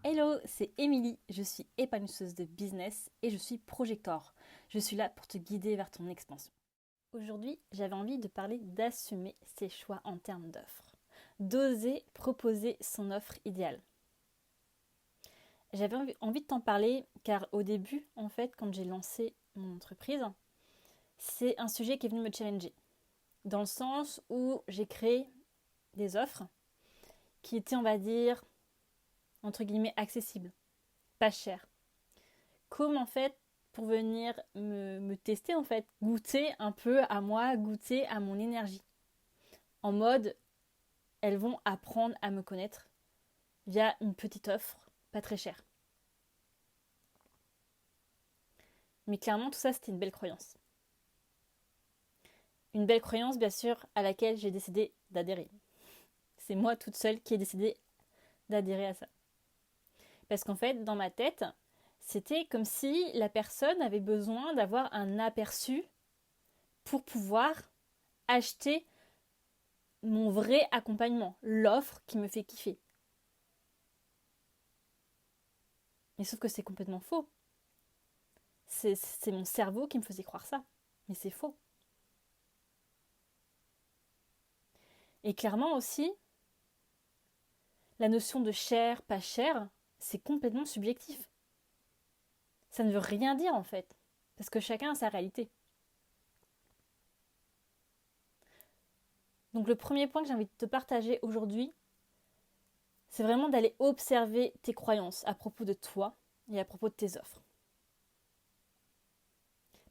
Hello, c'est Émilie, je suis épanouisseuse de business et je suis projector. Je suis là pour te guider vers ton expansion. Aujourd'hui, j'avais envie de parler d'assumer ses choix en termes d'offres. D'oser proposer son offre idéale. J'avais envie de t'en parler car au début, en fait, quand j'ai lancé mon entreprise, c'est un sujet qui est venu me challenger. Dans le sens où j'ai créé des offres qui étaient, on va dire, entre guillemets, accessibles, pas chères. Comme en fait, pour venir me tester, en fait, goûter un peu à moi, goûter à mon énergie. En mode, elles vont apprendre à me connaître via une petite offre, pas très chère. Mais clairement, tout ça, c'était une belle croyance. Une belle croyance, bien sûr, à laquelle j'ai décidé d'adhérer. C'est moi toute seule qui ai décidé d'adhérer à ça. Parce qu'en fait, dans ma tête, c'était comme si la personne avait besoin d'avoir un aperçu pour pouvoir acheter mon vrai accompagnement, l'offre qui me fait kiffer. Mais sauf que c'est complètement faux. C'est mon cerveau qui me faisait croire ça. Mais c'est faux. Et clairement aussi, la notion de cher, pas cher, c'est complètement subjectif. Ça ne veut rien dire en fait. Parce que chacun a sa réalité. Donc le premier point que j'ai envie de te partager aujourd'hui, c'est vraiment d'aller observer tes croyances à propos de toi et à propos de tes offres.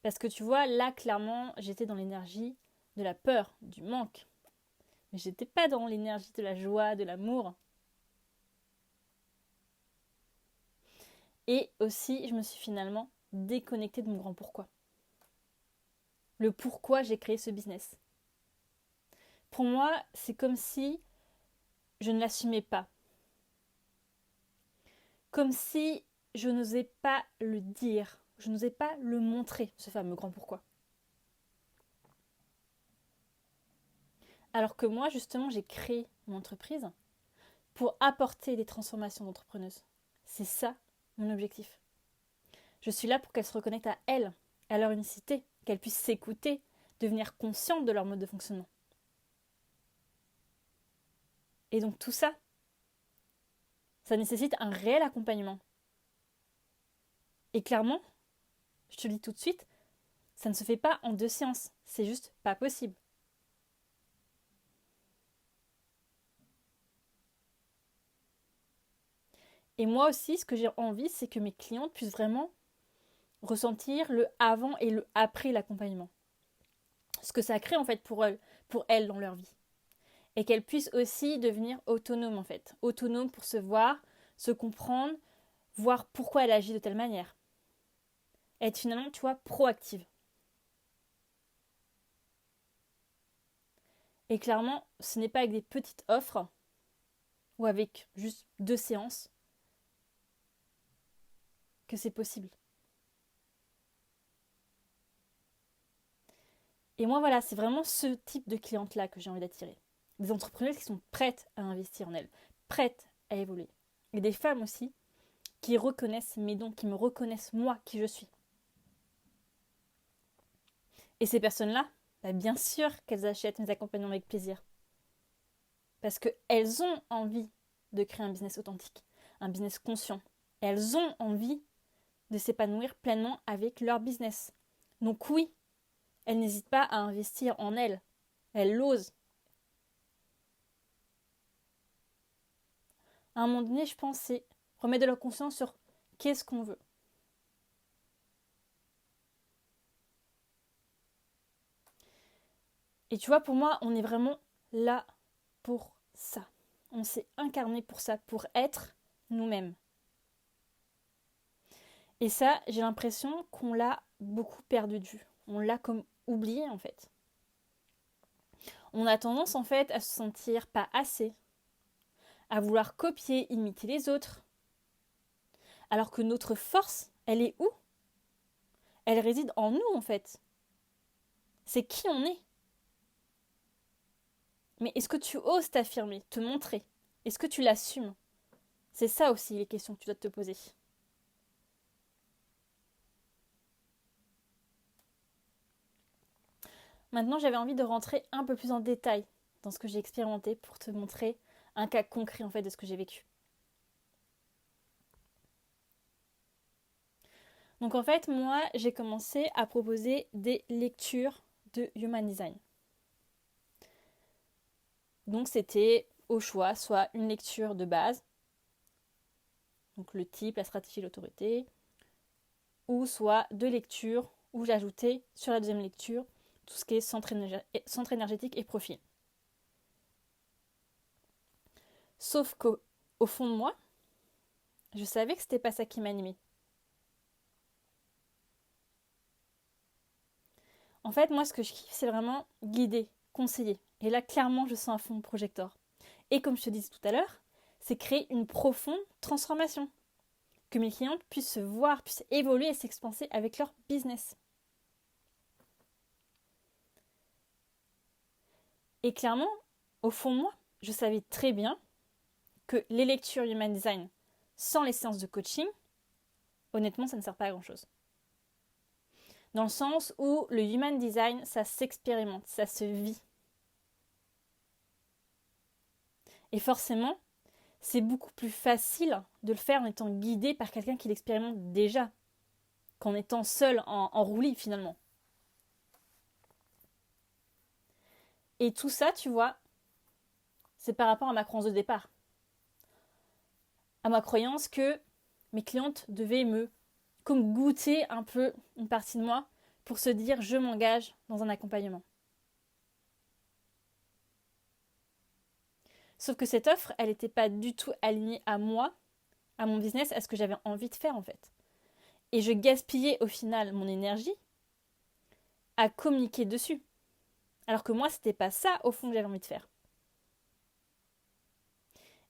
Parce que tu vois, là, clairement, j'étais dans l'énergie de la peur, du manque. Mais j'étais pas dans l'énergie de la joie, de l'amour. Et aussi, je me suis finalement déconnectée de mon grand pourquoi. Le pourquoi j'ai créé ce business. Pour moi, c'est comme si je ne l'assumais pas. Comme si je n'osais pas le dire. Je n'osais pas le montrer, ce fameux grand pourquoi. Alors que moi, justement, j'ai créé mon entreprise pour apporter des transformations d'entrepreneuse. C'est ça mon objectif. Je suis là pour qu'elles se reconnectent à elles, à leur unicité, qu'elles puissent s'écouter, devenir conscientes de leur mode de fonctionnement. Et donc tout ça, ça nécessite un réel accompagnement. Et clairement, je te le dis tout de suite, ça ne se fait pas en 2 séances. C'est juste pas possible. Et moi aussi, ce que j'ai envie, c'est que mes clientes puissent vraiment ressentir le avant et le après l'accompagnement. Ce que ça crée en fait pour elles dans leur vie. Et qu'elles puissent aussi devenir autonomes en fait. Autonomes pour se voir, se comprendre, voir pourquoi elle agit de telle manière. Être finalement, tu vois, proactive. Et clairement, ce n'est pas avec des petites offres ou avec juste 2 séances que c'est possible. Et moi, voilà, c'est vraiment ce type de cliente-là que j'ai envie d'attirer. Des entrepreneuses qui sont prêtes à investir en elles, prêtes à évoluer. Et des femmes aussi qui reconnaissent mes dons, qui me reconnaissent moi, qui je suis. Et ces personnes-là, bah bien sûr qu'elles achètent mes accompagnements avec plaisir. Parce qu'elles ont envie de créer un business authentique, un business conscient. Elles ont envie de s'épanouir pleinement avec leur business. Donc oui, elles n'hésitent pas à investir en elles. Elles l'osent. À un moment donné, je pense, c'est remettre de leur conscience sur qu'est-ce qu'on veut. Et tu vois, pour moi, on est vraiment là pour ça. On s'est incarné pour ça, pour être nous-mêmes. Et ça, j'ai l'impression qu'on l'a beaucoup perdu de vue. On l'a comme oublié en fait. On a tendance en fait à se sentir pas assez, à vouloir copier, imiter les autres. Alors que notre force, elle est où? Elle réside en nous en fait. C'est qui on est. Mais est-ce que tu oses t'affirmer, te montrer? Est-ce que tu l'assumes? C'est ça aussi les questions que tu dois te poser. Maintenant, j'avais envie de rentrer un peu plus en détail dans ce que j'ai expérimenté pour te montrer un cas concret en fait de ce que j'ai vécu. Donc en fait, moi, j'ai commencé à proposer des lectures de Human Design. Donc c'était au choix soit une lecture de base, donc le type, la stratégie, l'autorité, ou soit deux lectures où j'ajoutais sur la deuxième lecture tout ce qui est centre énergétique et profil. Sauf qu'au fond de moi, je savais que c'était pas ça qui m'animait. En fait, moi, ce que je kiffe, c'est vraiment guider, conseiller. Et là, clairement, je sens un fond projecteur. Et comme je te disais tout à l'heure, c'est créer une profonde transformation. Que mes clientes puissent se voir, puissent évoluer et s'expanser avec leur business. Et clairement, au fond de moi, je savais très bien que les lectures Human Design sans les séances de coaching, honnêtement, ça ne sert pas à grand-chose. Dans le sens où le Human Design, ça s'expérimente, ça se vit. Et forcément, c'est beaucoup plus facile de le faire en étant guidé par quelqu'un qui l'expérimente déjà, qu'en étant seul en roue libre finalement. Et tout ça, tu vois, c'est par rapport à ma croyance de départ. À ma croyance que mes clientes devaient comme goûter un peu une partie de moi pour se dire je m'engage dans un accompagnement. Sauf que cette offre, elle n'était pas du tout alignée à moi, à mon business, à ce que j'avais envie de faire en fait. Et je gaspillais au final mon énergie à communiquer dessus. Alors que moi, c'était pas ça au fond que j'avais envie de faire.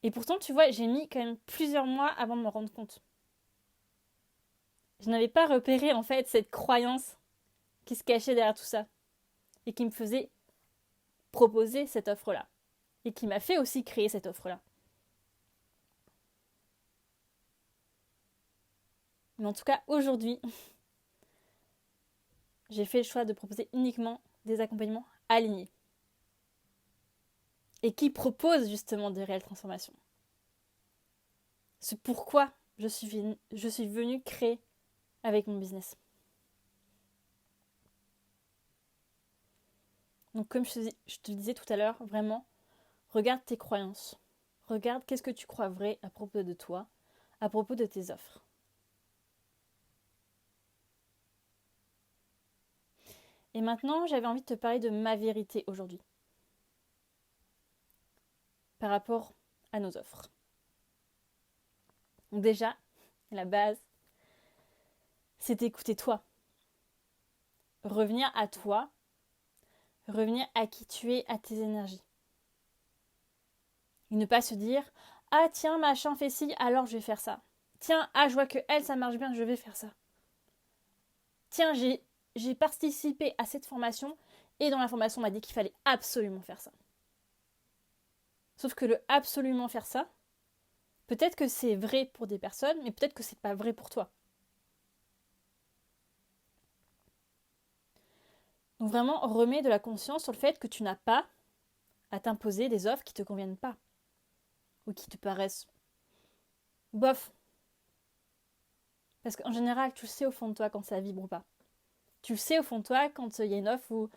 Et pourtant, tu vois, j'ai mis quand même plusieurs mois avant de me rendre compte. Je n'avais pas repéré en fait cette croyance qui se cachait derrière tout ça et qui me faisait proposer cette offre-là et qui m'a fait aussi créer cette offre-là. Mais en tout cas, aujourd'hui, j'ai fait le choix de proposer uniquement des accompagnements alignés et qui proposent justement de réelles transformations. C'est pourquoi je suis venue créer avec mon business. Donc comme je te disais tout à l'heure, vraiment, regarde tes croyances. Regarde qu'est-ce que tu crois vrai à propos de toi, à propos de tes offres. Et maintenant, j'avais envie de te parler de ma vérité aujourd'hui. Par rapport à nos offres. Donc déjà, la base, c'est d'écouter toi. Revenir à toi. Revenir à qui tu es, à tes énergies. Et ne pas se dire « Ah tiens, machin fait ci, alors je vais faire ça. Tiens, ah je vois que elle, ça marche bien, je vais faire ça. Tiens, j'ai participé à cette formation et dans la formation on m'a dit qu'il fallait absolument faire ça. » Sauf que le absolument faire ça, peut-être que c'est vrai pour des personnes, mais peut-être que c'est pas vrai pour toi. Donc vraiment, remets de la conscience sur le fait que tu n'as pas à t'imposer des offres qui ne te conviennent pas ou qui te paraissent bof. Parce qu'en général, tu le sais au fond de toi quand ça vibre ou pas. Tu le sais au fond de toi quand il y a une offre où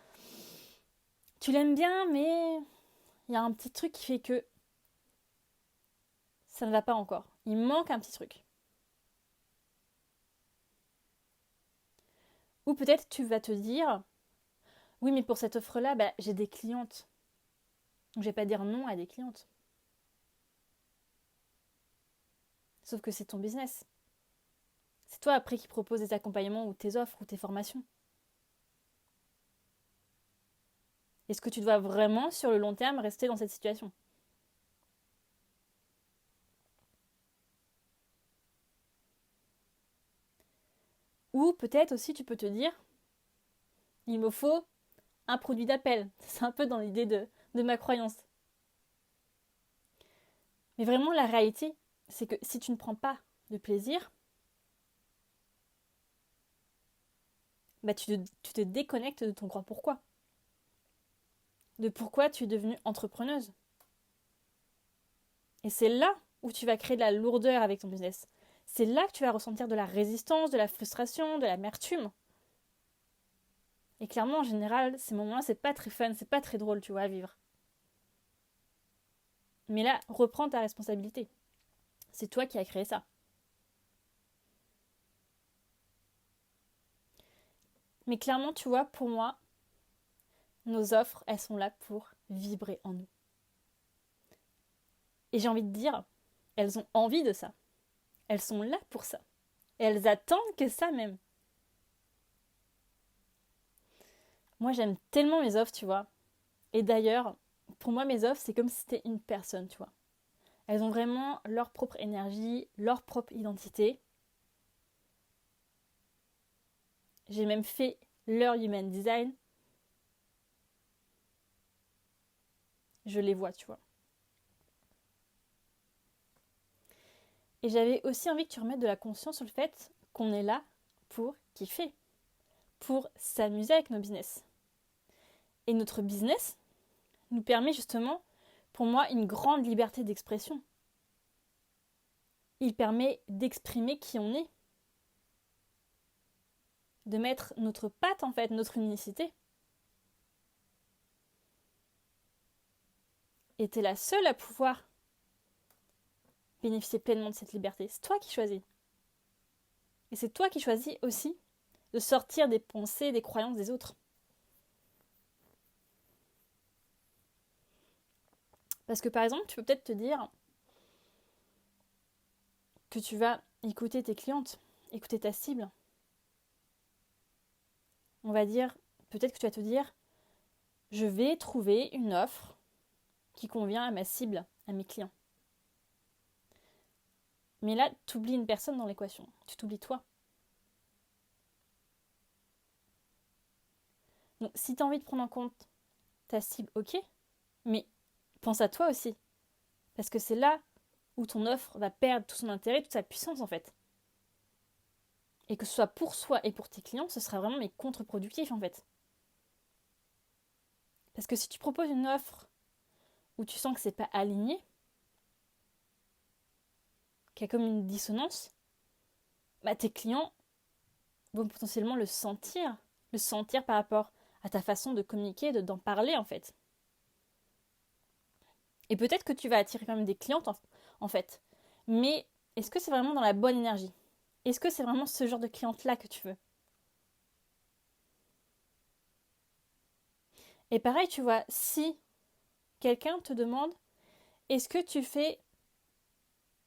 tu l'aimes bien, mais il y a un petit truc qui fait que ça ne va pas encore. Il manque un petit truc. Ou peut-être tu vas te dire, oui, mais pour cette offre-là, j'ai des clientes. Donc je vais pas dire non à des clientes. Sauf que c'est ton business. C'est toi après qui propose des accompagnements ou tes offres ou tes formations. Est-ce que tu dois vraiment, sur le long terme, rester dans cette situation ? Ou peut-être aussi tu peux te dire, il me faut un produit d'appel. C'est un peu dans l'idée de ma croyance. Mais vraiment la réalité, c'est que si tu ne prends pas de plaisir, bah tu te déconnectes de ton grand pourquoi. De pourquoi tu es devenue entrepreneuse. Et c'est là où tu vas créer de la lourdeur avec ton business. C'est là que tu vas ressentir de la résistance, de la frustration, de l'amertume. Et clairement, en général, ces moments-là, c'est pas très fun, c'est pas très drôle, tu vois, à vivre. Mais là, reprends ta responsabilité. C'est toi qui as créé ça. Mais clairement, tu vois, pour moi, nos offres, elles sont là pour vibrer en nous. Et j'ai envie de dire, elles ont envie de ça. Elles sont là pour ça. Et elles attendent que ça même. Moi, j'aime tellement mes offres, tu vois. Et d'ailleurs, pour moi, mes offres, c'est comme si c'était une personne, tu vois. Elles ont vraiment leur propre énergie, leur propre identité. J'ai même fait leur human design. Je les vois, tu vois. Et j'avais aussi envie que tu remettes de la conscience sur le fait qu'on est là pour kiffer, pour s'amuser avec nos business. Et notre business nous permet justement, pour moi, une grande liberté d'expression. Il permet d'exprimer qui on est, de mettre notre patte en fait, notre unicité. Et t'es la seule à pouvoir bénéficier pleinement de cette liberté. C'est toi qui choisis. Et c'est toi qui choisis aussi de sortir des pensées, des croyances des autres. Parce que par exemple, tu peux peut-être te dire que tu vas écouter tes clientes, écouter ta cible. On va dire, peut-être que tu vas te dire, je vais trouver une offre qui convient à ma cible, à mes clients. Mais là, tu oublies une personne dans l'équation. Tu t'oublies toi. Donc, si tu as envie de prendre en compte ta cible, ok, mais pense à toi aussi. Parce que c'est là où ton offre va perdre tout son intérêt, toute sa puissance en fait. Et que ce soit pour soi et pour tes clients, ce sera vraiment mais contre-productif en fait. Parce que si tu proposes une offre où tu sens que c'est pas aligné, qu'il y a comme une dissonance, bah tes clients vont potentiellement le sentir par rapport à ta façon de communiquer, d'en parler en fait. Et peut-être que tu vas attirer quand même des clientes en fait. Mais est-ce que c'est vraiment dans la bonne énergie? Est-ce que c'est vraiment ce genre de cliente-là que tu veux? Et pareil, tu vois, si quelqu'un te demande est-ce que tu fais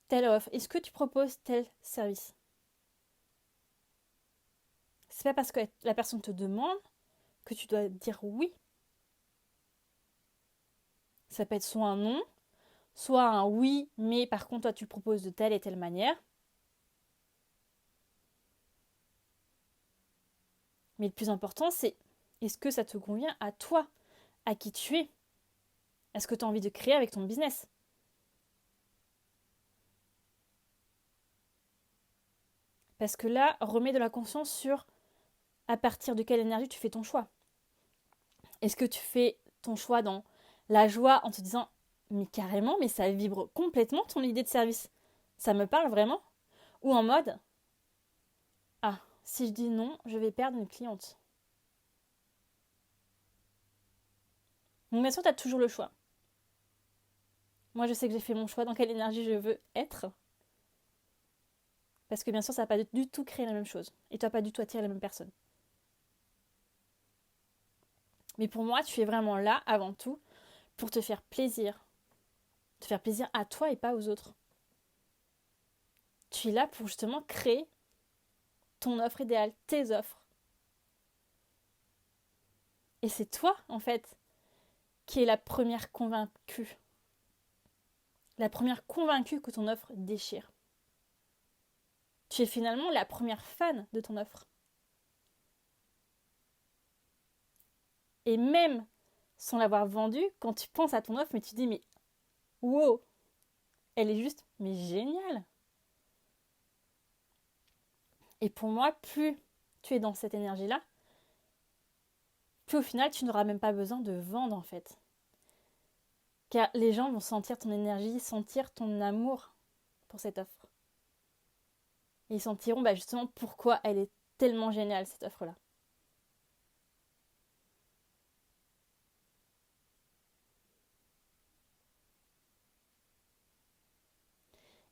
telle offre, est-ce que tu proposes tel service? C'est pas parce que la personne te demande que tu dois dire oui. Ça peut être soit un non, soit un oui, mais par contre toi tu le proposes de telle et telle manière. Mais le plus important c'est est-ce que ça te convient à toi, à qui tu es? Est-ce que tu as envie de créer avec ton business? Parce que là, remets de la conscience sur à partir de quelle énergie tu fais ton choix. Est-ce que tu fais ton choix dans la joie en te disant mais carrément, mais ça vibre complètement ton idée de service. Ça me parle vraiment? Ou en mode ah, si je dis non, je vais perdre une cliente. Donc bien sûr, tu as toujours le choix. Moi, je sais que j'ai fait mon choix dans quelle énergie je veux être. Parce que bien sûr, ça va pas du tout créer la même chose. Et tu vas pas du tout attirer la même personne. Mais pour moi, tu es vraiment là, avant tout, pour te faire plaisir. Te faire plaisir à toi et pas aux autres. Tu es là pour justement créer ton offre idéale, tes offres. Et c'est toi, en fait, qui est la première convaincue. La première convaincue que ton offre déchire. Tu es finalement la première fan de ton offre. Et même sans l'avoir vendue, quand tu penses à ton offre, mais tu dis mais wow, elle est juste, mais géniale. Et pour moi, plus tu es dans cette énergie-là, plus au final, tu n'auras même pas besoin de vendre en fait. Car les gens vont sentir ton énergie, sentir ton amour pour cette offre. Et ils sentiront justement pourquoi elle est tellement géniale, cette offre-là.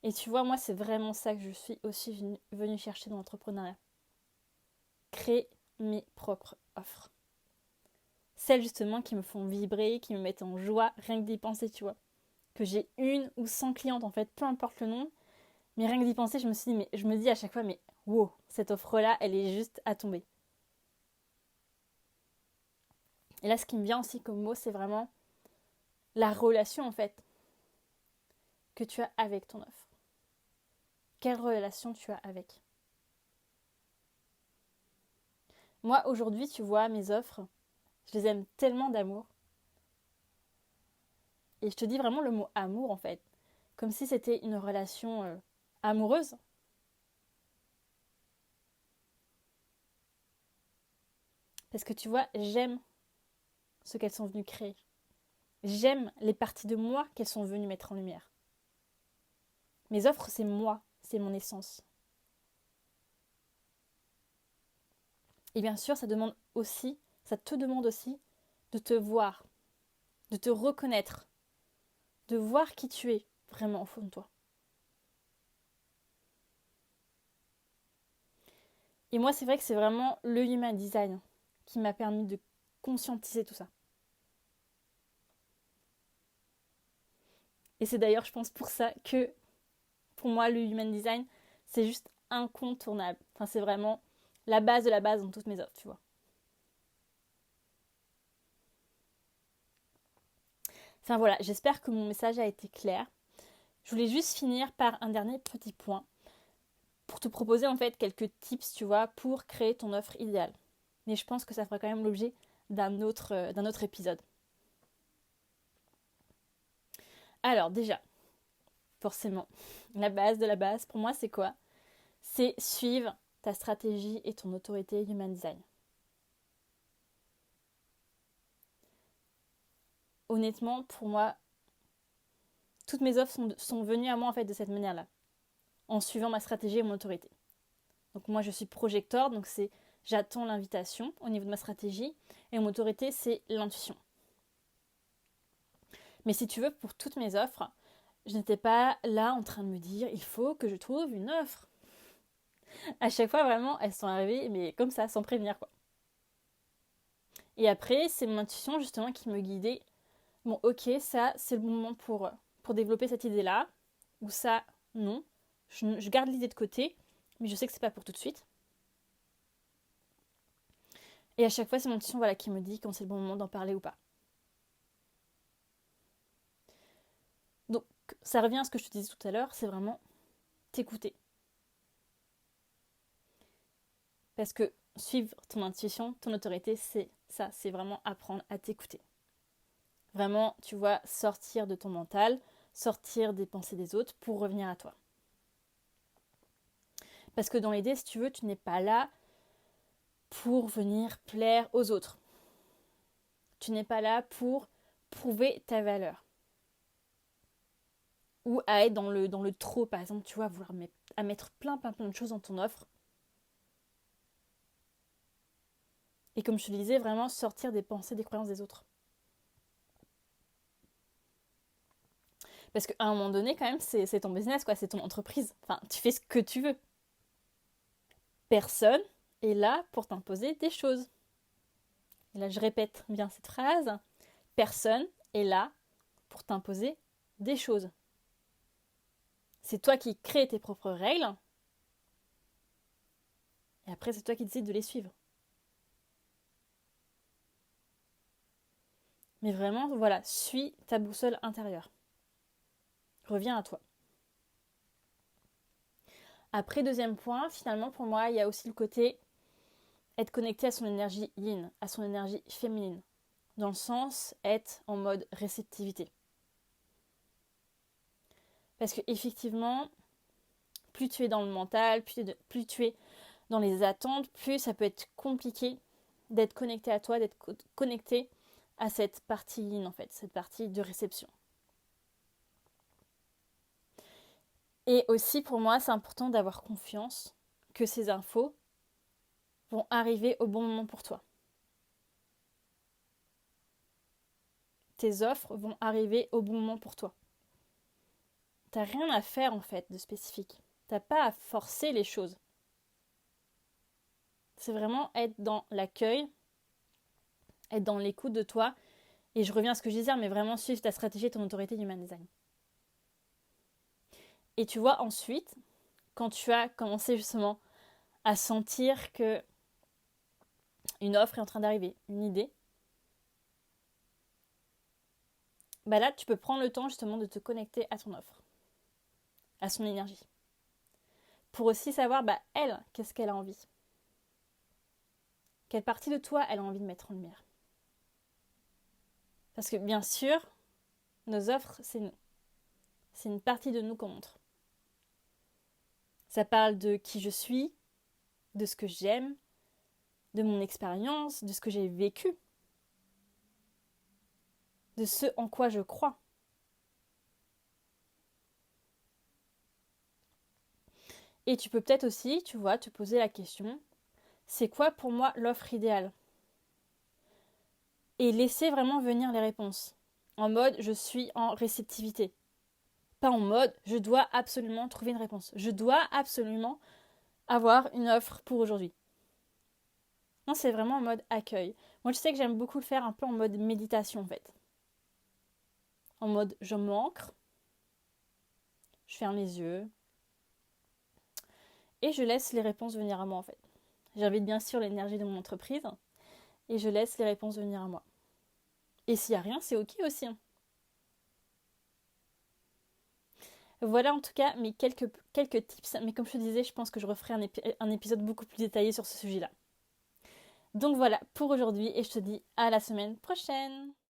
Et tu vois, moi, c'est vraiment ça que je suis aussi venue chercher dans l'entrepreneuriat. Créer mes propres offres. Celles justement qui me font vibrer, qui me mettent en joie, rien que d'y penser, tu vois. Que j'ai 1 ou 100 clientes, en fait, peu importe le nombre. Mais rien que d'y penser, je me dis à chaque fois, mais wow, cette offre-là, elle est juste à tomber. Et là, ce qui me vient aussi comme mot, c'est vraiment la relation, en fait, que tu as avec ton offre. Quelle relation tu as avec? Moi, aujourd'hui, tu vois, mes offres, je les aime tellement d'amour. Et je te dis vraiment le mot amour, en fait. Comme si c'était une relation amoureuse. Parce que tu vois, j'aime ce qu'elles sont venues créer. J'aime les parties de moi qu'elles sont venues mettre en lumière. Mes offres, c'est moi, c'est mon essence. Et bien sûr, ça te demande aussi de te voir, de te reconnaître, de voir qui tu es vraiment au fond de toi. Et moi, c'est vrai que c'est vraiment le human design qui m'a permis de conscientiser tout ça. Et c'est d'ailleurs, je pense, pour ça que, pour moi, le human design, c'est juste incontournable. Enfin, c'est vraiment la base de la base dans toutes mes offres, tu vois. Enfin voilà, j'espère que mon message a été clair. Je voulais juste finir par un dernier petit point pour te proposer en fait quelques tips, tu vois, pour créer ton offre idéale. Mais je pense que ça fera quand même l'objet d'un autre épisode. Alors déjà, forcément, la base de la base, pour moi, c'est quoi? C'est suivre ta stratégie et ton autorité Human Design. Honnêtement, pour moi, toutes mes offres sont venues à moi en fait de cette manière-là, en suivant ma stratégie et mon autorité. Donc moi, je suis projecteur, donc c'est j'attends l'invitation au niveau de ma stratégie, et mon autorité, c'est l'intuition. Mais si tu veux, pour toutes mes offres, je n'étais pas là en train de me dire il faut que je trouve une offre. À chaque fois, vraiment, elles sont arrivées, mais comme ça, sans prévenir, quoi. Et après, c'est mon intuition, justement, qui me guidait. Bon, ok, ça, c'est le bon moment pour développer cette idée-là. Ou ça, non. Je garde l'idée de côté, mais je sais que c'est pas pour tout de suite. Et à chaque fois, c'est mon intuition voilà, qui me dit quand c'est le bon moment d'en parler ou pas. Donc, ça revient à ce que je te disais tout à l'heure, c'est vraiment t'écouter. Parce que suivre ton intuition, ton autorité, c'est ça, c'est vraiment apprendre à t'écouter. Vraiment, tu vois, sortir de ton mental, sortir des pensées des autres pour revenir à toi. Parce que dans l'idée, si tu veux, tu n'es pas là pour venir plaire aux autres. Tu n'es pas là pour prouver ta valeur. Ou à être dans le trop, par exemple, tu vois, vouloir mettre plein de choses dans ton offre. Et comme je te disais, vraiment sortir des pensées, des croyances des autres. Parce qu'à un moment donné, quand même, c'est ton business, quoi, c'est ton entreprise. Enfin, tu fais ce que tu veux. Personne est là pour t'imposer des choses. Et là, je répète bien cette phrase. Personne est là pour t'imposer des choses. C'est toi qui crées tes propres règles. Et après, c'est toi qui décides de les suivre. Mais vraiment, voilà, suis ta boussole intérieure. Reviens à toi. Après, deuxième point, finalement, pour moi, il y a aussi le côté être connecté à son énergie yin, à son énergie féminine. Dans le sens, être en mode réceptivité. Parce que effectivement, plus tu es dans le mental, plus tu es dans les attentes, plus ça peut être compliqué d'être connecté à toi, d'être connecté à cette partie yin en fait, cette partie de réception. Et aussi pour moi, c'est important d'avoir confiance que ces infos vont arriver au bon moment pour toi. Tes offres vont arriver au bon moment pour toi. T'as rien à faire en fait de spécifique. T'as pas à forcer les choses. C'est vraiment être dans l'accueil, être dans l'écoute de toi. Et je reviens à ce que je disais, mais vraiment suivre ta stratégie et ton autorité du human design. Et tu vois, ensuite, quand tu as commencé justement à sentir que une offre est en train d'arriver, une idée, bah là, tu peux prendre le temps justement de te connecter à ton offre, à son énergie. Pour aussi savoir, elle, qu'est-ce qu'elle a envie. Quelle partie de toi elle a envie de mettre en lumière. Parce que bien sûr, nos offres, c'est nous. C'est une partie de nous qu'on montre. Ça parle de qui je suis, de ce que j'aime, de mon expérience, de ce que j'ai vécu, de ce en quoi je crois. Et tu peux peut-être aussi, tu vois, te poser la question, c'est quoi pour moi l'offre idéale? Et laisser vraiment venir les réponses. En mode, je suis en réceptivité. Pas en mode, je dois absolument trouver une réponse. Je dois absolument avoir une offre pour aujourd'hui. Non, c'est vraiment en mode accueil. Moi, je sais que j'aime beaucoup le faire un peu en mode méditation, en fait. En mode, je m'ancre, je ferme les yeux, et je laisse les réponses venir à moi, en fait. J'invite bien sûr l'énergie de mon entreprise, et je laisse les réponses venir à moi. Et s'il n'y a rien, c'est ok aussi. Voilà en tout cas mes quelques tips, mais comme je te disais, je pense que je referai un épisode beaucoup plus détaillé sur ce sujet-là. Donc voilà pour aujourd'hui, et je te dis à la semaine prochaine.